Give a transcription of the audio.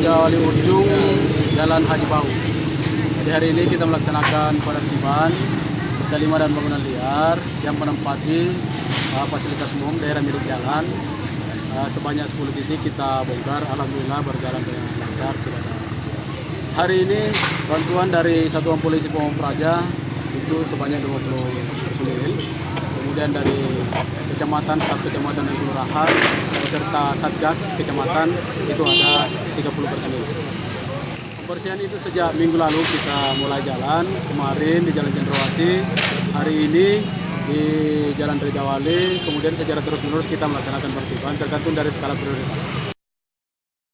Rejawali Ujung, Jalan Haji Bau. Jadi hari ini kita melaksanakan penertiban berkelima dan bangunan liar yang menempati fasilitas umum daerah milik jalan. Sebanyak 10 titik kita bongkar, alhamdulillah berjalan dengan lancar. Tidak ada. Hari ini bantuan dari Satuan Polisi Pamung Praja itu sebanyak 20 personil. Kemudian dari kecamatan, staf kecamatan dan kelurahan beserta satgas kecamatan itu ada 30 personil. Pembersihan itu sejak minggu lalu kita mulai jalan, kemarin di Jalan Cendrawasih, hari ini di Jalan Rejawali, kemudian secara terus-menerus kita melaksanakan penertiban tergantung dari skala prioritas.